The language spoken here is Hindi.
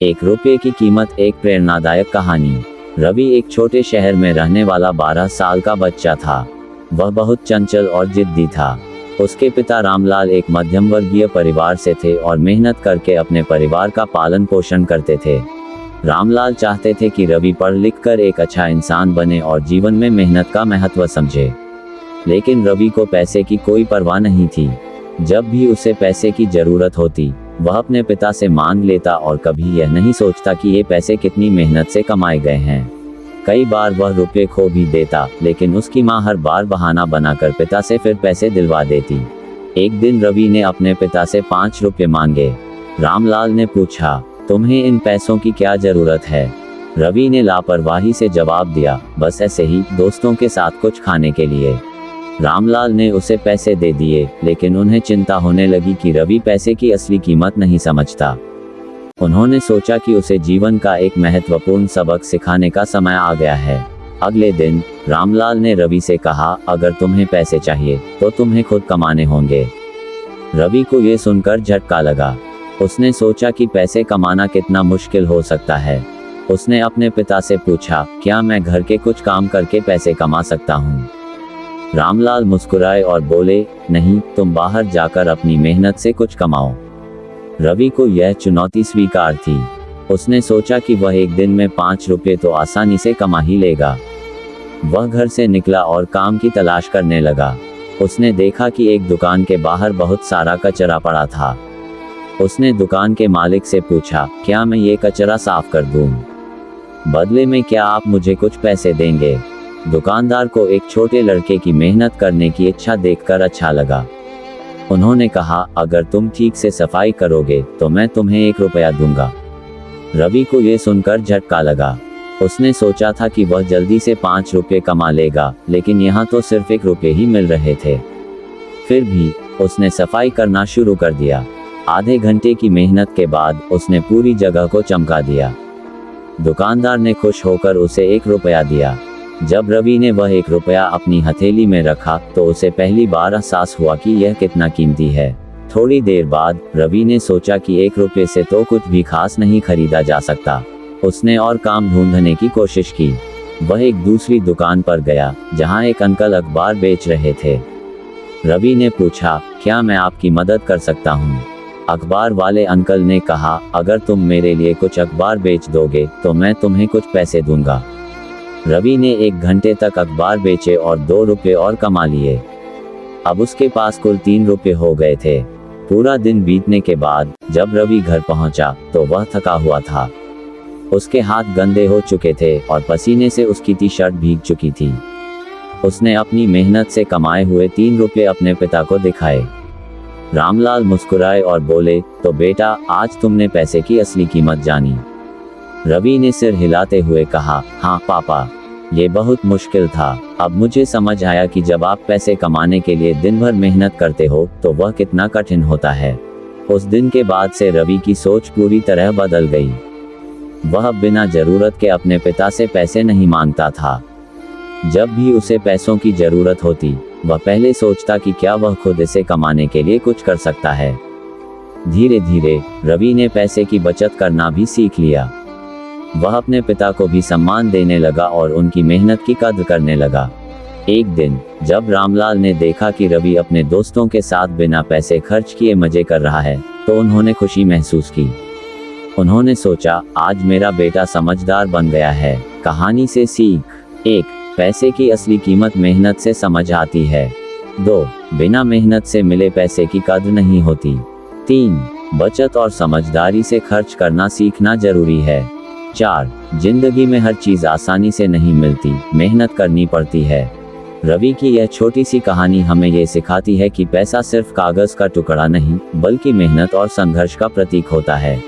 एक रुपये की कीमत। एक प्रेरणादायक कहानी। रवि एक छोटे शहर में रहने वाला 12 साल का बच्चा था। वह बहुत चंचल और जिद्दी था। उसके पिता रामलाल एक मध्यम वर्गीय परिवार से थे और मेहनत करके अपने परिवार का पालन पोषण करते थे। रामलाल चाहते थे कि रवि पढ़ लिख कर एक अच्छा इंसान बने और जीवन में मेहनत का महत्व समझे। लेकिन रवि को पैसे की कोई परवाह नहीं थी। जब भी उसे पैसे की जरूरत होती, वह अपने पिता से मांग लेता और कभी यह नहीं सोचता कि ये पैसे कितनी मेहनत से कमाए गए हैं। कई बार वह रुपये खो भी देता, लेकिन उसकी मां हर बार बहाना बनाकर पिता से फिर पैसे दिलवा देती। एक दिन रवि ने अपने पिता से 5 रुपये मांगे। रामलाल ने पूछा, तुम्हें इन पैसों की क्या जरूरत है? रवि ने लापरवाही से जवाब दिया, बस ऐसे ही, दोस्तों के साथ कुछ खाने के लिए। रामलाल ने उसे पैसे दे दिए, लेकिन उन्हें चिंता होने लगी कि रवि पैसे की असली कीमत नहीं समझता। उन्होंने सोचा कि उसे जीवन का एक महत्वपूर्ण सबक सिखाने का समय आ गया है। अगले दिन रामलाल ने रवि से कहा, अगर तुम्हें पैसे चाहिए तो तुम्हें खुद कमाने होंगे। रवि को यह सुनकर झटका लगा। उसने सोचा कि पैसे कमाना कितना मुश्किल हो सकता है। उसने अपने पिता से पूछा, क्या मैं घर के कुछ काम करके पैसे कमा सकता हूँ? रामलाल मुस्कुराए और बोले, नहीं, तुम बाहर जाकर अपनी मेहनत से कुछ कमाओ। रवि को यह चुनौती स्वीकार थी। उसने सोचा कि वह एक दिन में 5 रुपये तो आसानी से कमा ही लेगा। वह घर से निकला और काम की तलाश करने लगा। उसने देखा कि एक दुकान के बाहर बहुत सारा कचरा पड़ा था। उसने दुकान के मालिक से पूछा, क्या मैं ये कचरा साफ कर दूं? बदले में क्या आप मुझे कुछ पैसे देंगे? दुकानदार को एक छोटे लड़के की मेहनत करने की इच्छा देखकर अच्छा लगा। उन्होंने कहा, अगर तुम ठीक से सफाई करोगे तो मैं तुम्हें 1 रुपया दूंगा। रवि को यह सुनकर झटका लगा। उसने सोचा था कि वह जल्दी से 5 रुपये कमा लेगा, लेकिन यहाँ तो सिर्फ 1 रुपये ही मिल रहे थे। फिर भी उसने सफाई करना शुरू कर दिया। आधे घंटे की मेहनत के बाद उसने पूरी जगह को चमका दिया। दुकानदार ने खुश होकर उसे 1 रुपया दिया। जब रवि ने वह 1 रुपया अपनी हथेली में रखा तो उसे पहली बार एहसास हुआ कि यह कितना कीमती है। थोड़ी देर बाद रवि ने सोचा कि 1 रुपये से तो कुछ भी खास नहीं खरीदा जा सकता। उसने और काम ढूंढने की कोशिश की। वह एक दूसरी दुकान पर गया, जहां एक अंकल अखबार बेच रहे थे। रवि ने पूछा, क्या मैं आपकी मदद कर सकता हूं? अखबार वाले अंकल ने कहा, अगर तुम मेरे लिए कुछ अखबार बेच दोगे तो मैं तुम्हें कुछ पैसे दूंगा। रवि ने 1 घंटे तक अखबार बेचे और 2 रुपये और कमा लिए। अब उसके पास कुल 3 रुपये हो गए थे। पूरा दिन बीतने के बाद जब रवि घर पहुंचा तो वह थका हुआ था। उसके हाथ गंदे हो चुके थे और पसीने से उसकी टी-शर्ट भीग चुकी थी। उसने अपनी मेहनत से कमाए हुए 3 रुपये अपने पिता को दिखाए। रामलाल मुस्कुराए और बोले, तो बेटा, आज तुमने पैसे की असली कीमत जानी। रवि ने सिर हिलाते हुए कहा, हाँ पापा, ये बहुत मुश्किल था। अब मुझे समझ आया कि जब आप पैसे कमाने के लिए दिन भर मेहनत करते हो तो वह कितना कठिन होता है। उस दिन के बाद से रवि की सोच पूरी तरह बदल गई। वह अब बिना जरूरत के अपने पिता से पैसे नहीं मांगता था। जब भी उसे पैसों की जरूरत होती, वह पहले सोचता कि क्या वह खुद इसे कमाने के लिए कुछ कर सकता है। धीरे धीरे रवि ने पैसे की बचत करना भी सीख लिया। वह अपने पिता को भी सम्मान देने लगा और उनकी मेहनत की कद्र करने लगा। एक दिन जब रामलाल ने देखा कि रवि अपने दोस्तों के साथ बिना पैसे खर्च किए मजे कर रहा है, तो उन्होंने खुशी महसूस की। उन्होंने सोचा, आज मेरा बेटा समझदार बन गया है। कहानी से सीख: 1. पैसे की असली कीमत मेहनत से समझ आती है। 2. बिना मेहनत से मिले पैसे की कद्र नहीं होती। 3. बचत और समझदारी से खर्च करना सीखना जरूरी है। 4. जिंदगी में हर चीज आसानी से नहीं मिलती, मेहनत करनी पड़ती है। रवि की यह छोटी सी कहानी हमें ये सिखाती है कि पैसा सिर्फ कागज का टुकड़ा नहीं, बल्कि मेहनत और संघर्ष का प्रतीक होता है।